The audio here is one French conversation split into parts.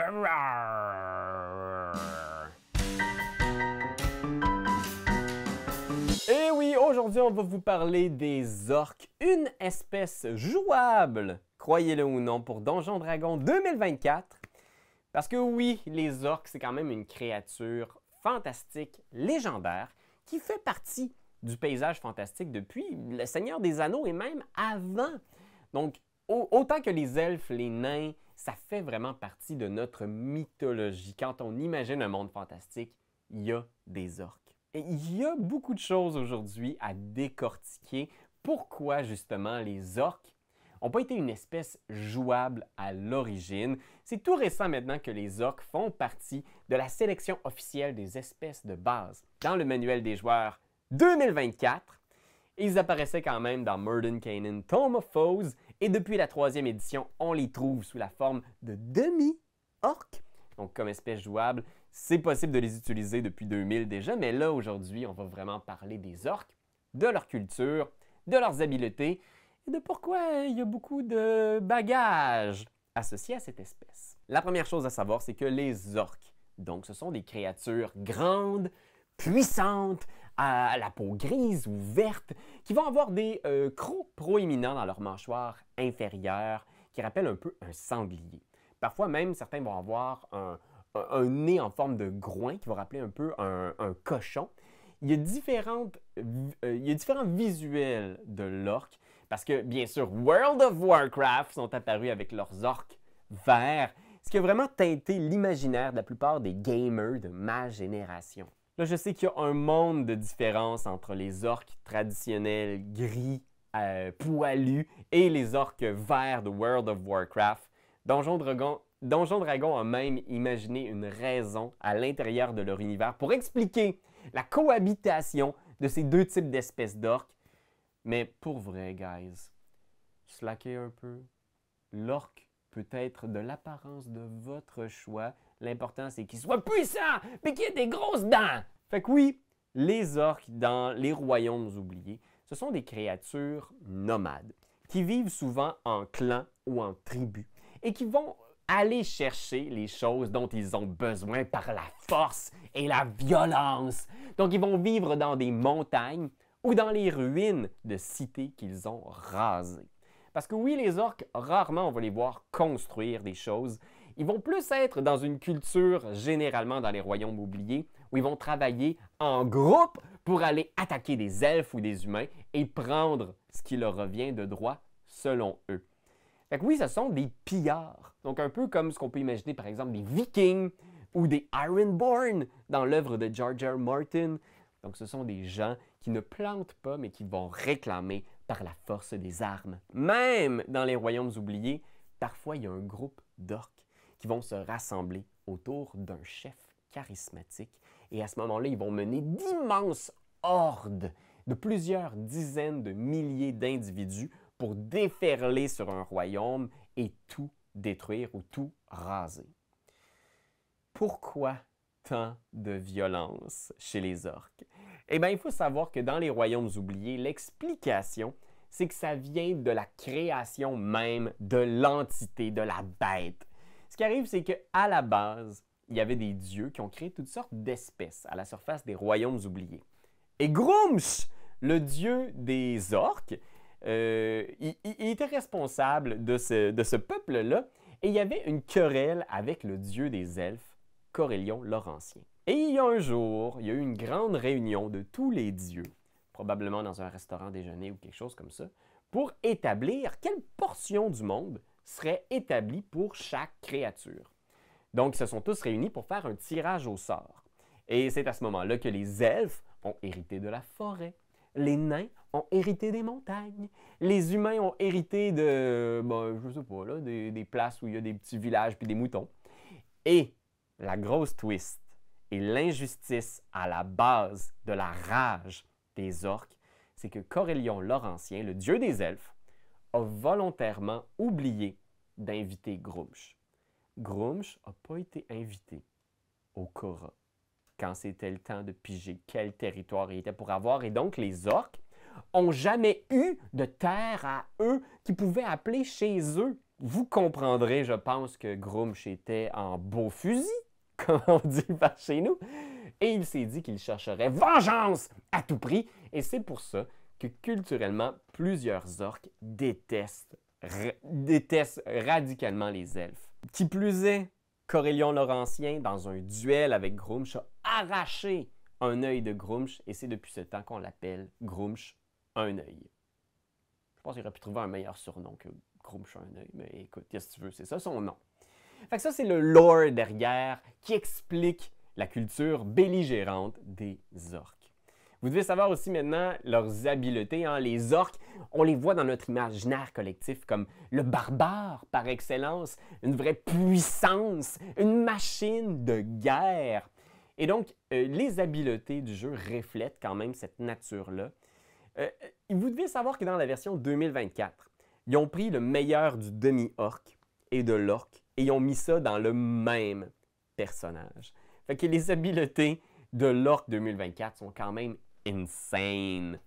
Et oui, aujourd'hui, on va vous parler des orques, une espèce jouable, croyez-le ou non, pour Donjons Dragons 2024. Parce que oui, les orques, c'est quand même une créature fantastique, légendaire, qui fait partie du paysage fantastique depuis le Seigneur des Anneaux et même avant. Donc, autant que les elfes, les nains, ça fait vraiment partie de notre mythologie. Quand on imagine un monde fantastique, il y a des orques. Et il y a beaucoup de choses aujourd'hui à décortiquer. Pourquoi justement les orques n'ont pas été une espèce jouable à l'origine? C'est tout récent maintenant que les orques font partie de la sélection officielle des espèces de base dans le manuel des joueurs 2024. Ils apparaissaient quand même dans Mordenkainen Tome of Foes et depuis la 3e édition, on les trouve sous la forme de demi-orques. Donc comme espèce jouable, c'est possible de les utiliser depuis 2000 déjà, mais là aujourd'hui, on va vraiment parler des orques, de leur culture, de leurs habiletés et de pourquoi il y a beaucoup de bagages associés à cette espèce. La première chose à savoir, c'est que les orques, donc ce sont des créatures grandes, puissantes, à la peau grise ou verte, qui vont avoir des crocs proéminents dans leur mâchoire inférieure, qui rappellent un peu un sanglier. Parfois même, certains vont avoir un nez en forme de groin qui va rappeler un peu un cochon. Il y a différents visuels de l'orque, parce que, bien sûr, World of Warcraft sont apparus avec leurs orques verts, ce qui a vraiment teinté l'imaginaire de la plupart des gamers de ma génération. Là, je sais qu'il y a un monde de différence entre les orques traditionnels gris, poilus, et les orques verts de World of Warcraft. Donjons Dragons a même imaginé une raison à l'intérieur de leur univers pour expliquer la cohabitation de ces deux types d'espèces d'orques. Mais pour vrai, guys, slackez un peu. L'orque peut être de l'apparence de votre choix. L'important, c'est qu'il soit puissant et qu'il ait des grosses dents. Fait que oui, les orques dans les royaumes oubliés, ce sont des créatures nomades qui vivent souvent en clans ou en tribus et qui vont aller chercher les choses dont ils ont besoin par la force et la violence. Donc, ils vont vivre dans des montagnes ou dans les ruines de cités qu'ils ont rasées. Parce que oui, les orques, rarement on va les voir construire des choses. Ils vont plus être dans une culture, généralement dans les royaumes oubliés, où ils vont travailler en groupe pour aller attaquer des elfes ou des humains et prendre ce qui leur revient de droit selon eux. Fait que oui, ce sont des pillards. Donc un peu comme ce qu'on peut imaginer par exemple des Vikings ou des Ironborn dans l'œuvre de George R. Martin. Donc ce sont des gens qui ne plantent pas mais qui vont réclamer par la force des armes. Même dans les royaumes oubliés, parfois il y a un groupe d'orques qui vont se rassembler autour d'un chef charismatique. Et à ce moment-là, ils vont mener d'immenses hordes de plusieurs dizaines de milliers d'individus pour déferler sur un royaume et tout détruire ou tout raser. Pourquoi tant de violence chez les orques? Eh bien, il faut savoir que dans les royaumes oubliés, l'explication, c'est que ça vient de la création même de l'entité, de la bête. Ce qui arrive, c'est qu'à la base, il y avait des dieux qui ont créé toutes sortes d'espèces à la surface des royaumes oubliés. Et Gruumsh, le dieu des orques, il était responsable de ce peuple-là et il y avait une querelle avec le dieu des elfes, Corellion Laurentien. Et il y a un jour, il y a eu une grande réunion de tous les dieux, probablement dans un restaurant déjeuner ou quelque chose comme ça, pour établir quelle portion du monde serait établie pour chaque créature. Donc, ils se sont tous réunis pour faire un tirage au sort. Et c'est à ce moment-là que les elfes ont hérité de la forêt, les nains ont hérité des montagnes, les humains ont hérité de, je sais pas, là, des places où il y a des petits villages puis des moutons. Et la grosse twist et l'injustice à la base de la rage des orques, c'est que Corellion Laurentien, le dieu des elfes, a volontairement oublié d'inviter Gruumsh. Gruumsh n'a pas été invité au Khora quand c'était le temps de piger quel territoire il était pour avoir. Et donc, les orques n'ont jamais eu de terre à eux qu'ils pouvaient appeler chez eux. vous comprendrez, je pense, que Gruumsh était en beau fusil, comme on dit par chez nous, et il s'est dit qu'il chercherait vengeance à tout prix, et c'est pour ça que culturellement, plusieurs orques détestent radicalement les elfes. Qui plus est, Corellion Laurentien, dans un duel avec Gruumsh, a arraché un œil de Gruumsh, et c'est depuis ce temps qu'on l'appelle Gruumsh un œil. Je pense qu'il aurait pu trouver un meilleur surnom que Gruumsh un œil, mais écoute, qu'est-ce que tu veux, c'est ça son nom. Fait que ça, c'est le lore derrière qui explique la culture belligérante des orques. Vous devez savoir aussi maintenant leurs habiletés. Hein? Les orques, on les voit dans notre imaginaire collectif comme le barbare par excellence, une vraie puissance, une machine de guerre. Et donc, les habiletés du jeu reflètent quand même cette nature-là. Vous devez savoir que dans la version 2024, ils ont pris le meilleur du demi-orc et de l'orc et ils ont mis ça dans le même personnage. Fait que les habiletés de l'orc 2024 sont quand même insane.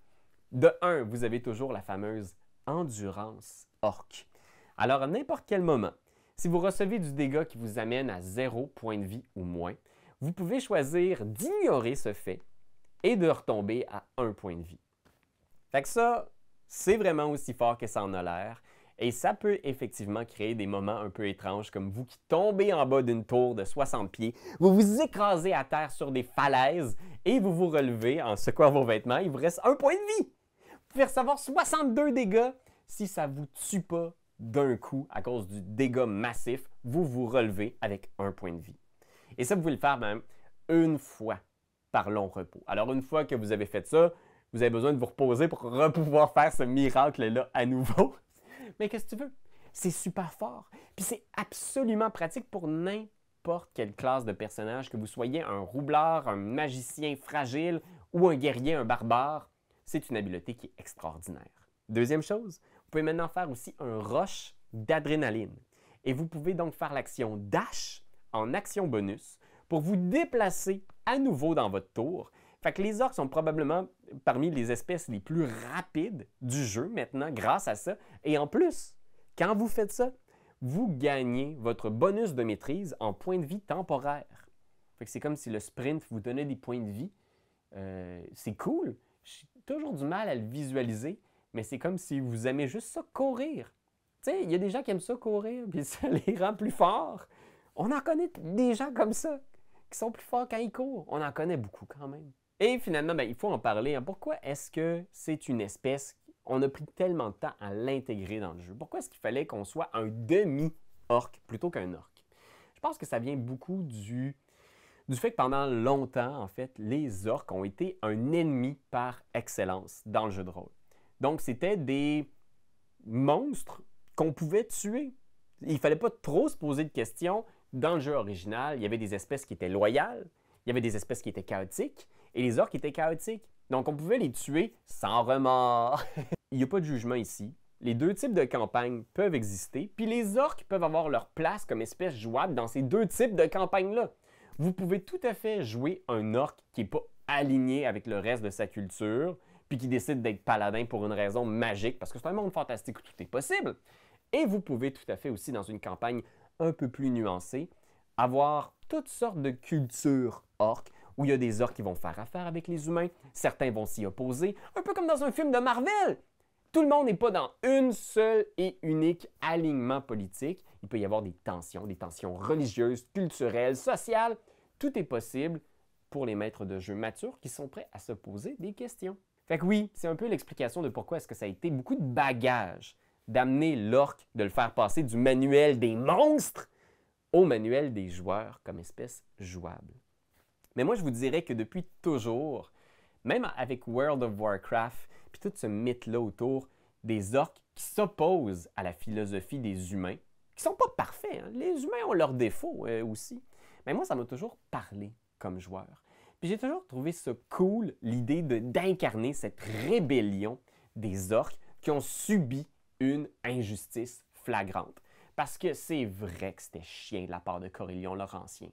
De 1, vous avez toujours la fameuse endurance orc. Alors, à n'importe quel moment, si vous recevez du dégât qui vous amène à 0 point de vie ou moins, vous pouvez choisir d'ignorer ce fait et de retomber à 1 point de vie. Fait que ça, c'est vraiment aussi fort que ça en a l'air. Et ça peut effectivement créer des moments un peu étranges comme vous qui tombez en bas d'une tour de 60 pieds, vous vous écrasez à terre sur des falaises et vous vous relevez en secouant vos vêtements, il vous reste 1 point de vie. Vous pouvez recevoir 62 dégâts si ça ne vous tue pas d'un coup à cause du dégât massif, vous vous relevez avec 1 point de vie. Et ça, vous pouvez le faire même une fois par long repos. Alors une fois que vous avez fait ça, vous avez besoin de vous reposer pour pouvoir faire ce miracle-là à nouveau. Mais qu'est-ce que tu veux? C'est super fort. Puis c'est absolument pratique pour n'importe quelle classe de personnage, que vous soyez un roublard, un magicien fragile ou un guerrier, un barbare. C'est une habileté qui est extraordinaire. Deuxième chose, vous pouvez maintenant faire aussi un rush d'adrénaline. Et vous pouvez donc faire l'action dash en action bonus pour vous déplacer à nouveau dans votre tour. Fait que les orques sont probablement parmi les espèces les plus rapides du jeu maintenant grâce à ça. Et en plus, quand vous faites ça, vous gagnez votre bonus de maîtrise en points de vie temporaires. Fait que c'est comme si le sprint vous donnait des points de vie. C'est cool. J'ai toujours du mal à le visualiser, mais c'est comme si vous aimez juste ça courir. Tu sais, il y a des gens qui aiment ça courir, puis ça les rend plus forts. On en connaît des gens comme ça, qui sont plus forts quand ils courent. On en connaît beaucoup quand même. Et finalement, il faut en parler. Hein. Pourquoi est-ce que c'est une espèce qu'on a pris tellement de temps à l'intégrer dans le jeu? Pourquoi est-ce qu'il fallait qu'on soit un demi-orc plutôt qu'un orc? Je pense que ça vient beaucoup du fait que pendant longtemps, en fait, les orcs ont été un ennemi par excellence dans le jeu de rôle. Donc, c'était des monstres qu'on pouvait tuer. Il ne fallait pas trop se poser de questions. Dans le jeu original, il y avait des espèces qui étaient loyales, il y avait des espèces qui étaient chaotiques, et les orques étaient chaotiques. Donc, on pouvait les tuer sans remords. Il n'y a pas de jugement ici. Les deux types de campagnes peuvent exister, puis les orques peuvent avoir leur place comme espèce jouable dans ces deux types de campagnes-là. Vous pouvez tout à fait jouer un orc qui n'est pas aligné avec le reste de sa culture, puis qui décide d'être paladin pour une raison magique, parce que c'est un monde fantastique où tout est possible. Et vous pouvez tout à fait aussi, dans une campagne un peu plus nuancée, avoir toutes sortes de cultures orques, où il y a des orques qui vont faire affaire avec les humains, certains vont s'y opposer, un peu comme dans un film de Marvel. Tout le monde n'est pas dans une seule et unique alignement politique. Il peut y avoir des tensions religieuses, culturelles, sociales. Tout est possible pour les maîtres de jeu matures qui sont prêts à se poser des questions. Fait que oui, c'est un peu l'explication de pourquoi est-ce que ça a été beaucoup de bagages d'amener l'orc, de le faire passer du manuel des monstres au manuel des joueurs comme espèce jouable. Mais moi, je vous dirais que depuis toujours, même avec World of Warcraft, puis tout ce mythe-là autour des orques qui s'opposent à la philosophie des humains, qui sont pas parfaits, hein? Les humains ont leurs défauts aussi. Mais moi, ça m'a toujours parlé comme joueur. Puis j'ai toujours trouvé ça cool, l'idée d'incarner cette rébellion des orques qui ont subi une injustice flagrante. Parce que c'est vrai que c'était chien de la part de Corellion Laurentien.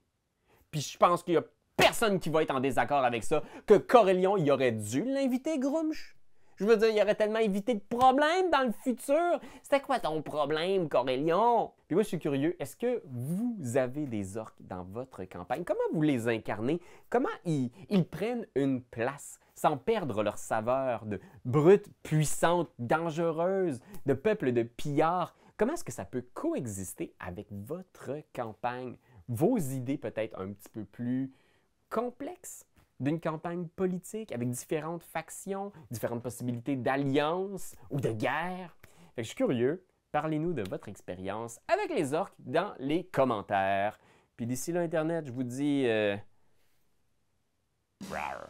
Puis je pense qu'il y a personne qui va être en désaccord avec ça, que Corellion, il aurait dû l'inviter Gruumsh. Je veux dire, il aurait tellement évité de problèmes dans le futur. C'était quoi ton problème, Corélion? Puis moi, je suis curieux, est-ce que vous avez des orques dans votre campagne? Comment vous les incarnez? Comment ils prennent une place sans perdre leur saveur de brute, puissante, dangereuse, de peuple de pillards? Comment est-ce que ça peut coexister avec votre campagne? Vos idées peut-être un petit peu plus complexes d'une campagne politique avec différentes factions, différentes possibilités d'alliance ou de guerre. Fait que je suis curieux, parlez-nous de votre expérience avec les orques dans les commentaires. Puis d'ici là, Internet, je vous dis... rawr.